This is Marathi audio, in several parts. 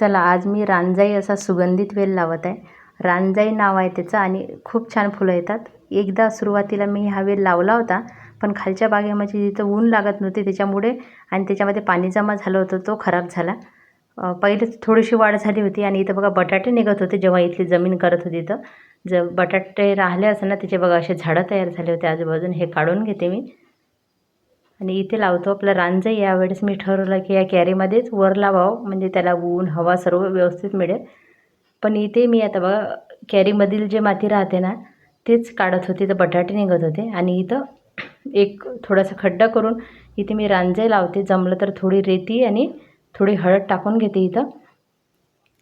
चला आज मी रांजाई असा सुगंधित वेल लावत आहे. रांजाई नाव आहे त्याचं आणि खूप छान फुलं येतात. एकदा सुरुवातीला मी हा वेल लावला होता, पण खालच्या बागेमध्ये जिथं ऊन लागत नव्हते त्याच्यामुळे आणि त्याच्यामध्ये पाणी जमा झालं होतं, तो खराब झाला. पहिले थोडीशी वाढ झाली होती आणि इथं बघा बटाटे निघत होते. जेव्हा इथली जमीन करत होती तर बटाटे राहिले असं ना, त्याचे बघा असे झाडं तयार झाले होते आजूबाजून. हे काढून घेते मी आणि इथे लावतो आपलं रांजाई. यावेळेस मी ठरवलं की या कॅरीमध्येच वर लावावं, म्हणजे त्याला ऊन हवा सर्व व्यवस्थित मिळेल. पण इथे मी आता बघा कॅरीमधील जे माती राहते ना, तेच काढत होते, तर बटाटे निघत होते. आणि इथं एक थोडासा खड्डा करून इथे मी रांजाई लावते. जमलं तर थोडी रेती आणि थोडी हळद टाकून घेते. इथं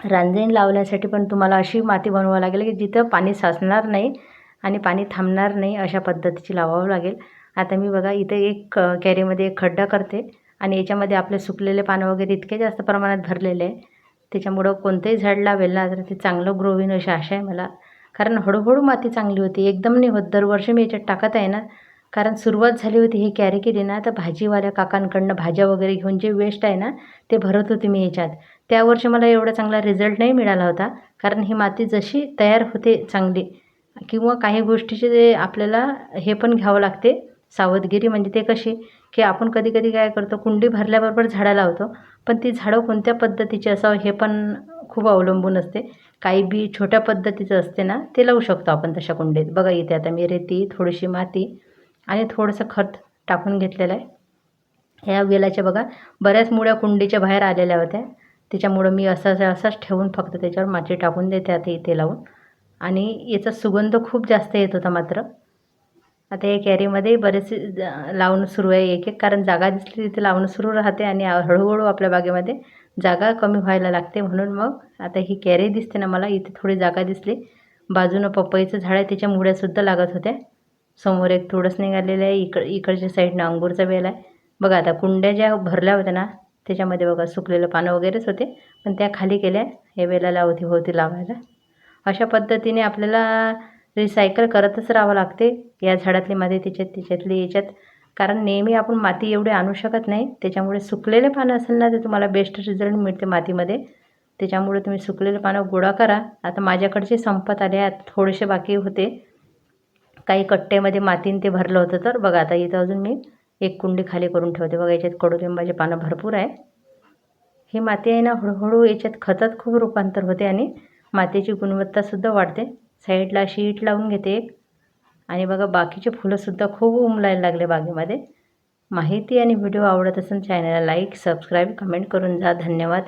रांजाई लावण्यासाठी पण तुम्हाला अशी माती बनवावं लागेल की जिथं पाणी साचणार नाही आणि पाणी थांबणार नाही, अशा पद्धतीची लावावं लागेल. आता मी बघा इथे एक कॅरीमध्ये एक खड्डा करते आणि याच्यामध्ये आपले सुकलेले पानं वगैरे इतके जास्त प्रमाणात भरलेले आहे, त्याच्यामुळं कोणतेही झाड लावेल ना तर ते चांगलं ग्रो होईल अशी आशा आहे मला. कारण हळूहळू माती चांगली होती, एकदम नाही होत. दरवर्षी मी याच्यात टाकत आहे ना, कारण सुरुवात झाली होती ही कॅरी केली ना तर भाजीवाल्या काकांकडनं भाज्या वगैरे घेऊन जे वेस्ट आहे ना ते भरत होते मी याच्यात. त्यावर्षी मला एवढा चांगला रिझल्ट नाही मिळाला होता, कारण ही माती जशी तयार होते चांगली किंवा काही गोष्टीचे जे आपल्याला हे पण घ्यावं लागते सावधगिरी. म्हणजे ते कशी की आपण कधी कधी काय करतो, कुंडी भरल्याबरोबर झाडं लावतो, पण ती झाडं कोणत्या पद्धतीची असावं हे पण खूप अवलंबून असते. काही बी छोट्या पद्धतीचं असते ना, ते लावू शकतो आपण तशा कुंडीत. बघा इथे आता मी रेती, थोडीशी माती आणि थोडंसं खत टाकून घेतलेलं आहे. ह्या वेलाच्या बघा बऱ्याच मुळ्या कुंडीच्या बाहेर आलेल्या होत्या, त्याच्यामुळं मी असाच ठेवून फक्त त्याच्यावर माती टाकून देते आता इथे लावून. आणि याचा सुगंध खूप जास्त येत होता मात्र. आता या कॅरीमध्ये बरेचसे लावणं सुरू आहे एक एक, कारण जागा दिसली तिथे लावणं सुरू राहते आणि हळूहळू आपल्या बागेमध्ये जागा कमी व्हायला लागते. म्हणून मग आता ही कॅरी दिसते ना मला, इथे थोडी जागा दिसली. बाजूनं पपईचं झाड आहे, त्याच्या मुळ्यासुद्धा लागत होत्या. समोर एक थोडंसं निघालेलं आहे. इकडच्या साईडनं अंगूरचा वेल आहे. बघा आता कुंड्या ज्या भरल्या होत्या ना त्याच्यामध्ये बघा सुकलेलं पानं वगैरेच होते, पण त्या खाली केल्या या वेलाला अवतीभोवती लावायला. अशा पद्धतीने आपल्याला रिसायकल करतच राहावं लागते या झाडातली माती त्याच्यातली याच्यात. कारण नेहमी आपण माती एवढी आणू शकत नाही, त्याच्यामुळे सुकलेले पानं असेल ना तर तुम्हाला बेस्ट रिझल्ट मिळते मातीमध्ये. त्याच्यामुळे तुम्ही सुकलेले पानं गोळा करा. आता माझ्याकडचे संपत आले, आता थोडेसे बाकी होते. काही कट्ट्यामध्ये मातीने ते भरलं होतं. तर बघा आता इथं अजून मी एक कुंडी खाली करून ठेवते. बघा याच्यात कडुलिंबाचे पानं भरपूर आहे. ही माती आहे ना, हळूहळू याच्यात खतात खूप रूपांतर होते आणि मातीची गुणवत्तासुद्धा वाढते. साईडला अशी इट लावून घेते एक. आणि बघा बाकीचे फुलंसुद्धा खूप उमलायला लागले बागेमध्ये. माहिती आणि व्हिडिओ आवडत असेल चॅनलला लाईक, सबस्क्राईब, कमेंट करून जा. धन्यवाद.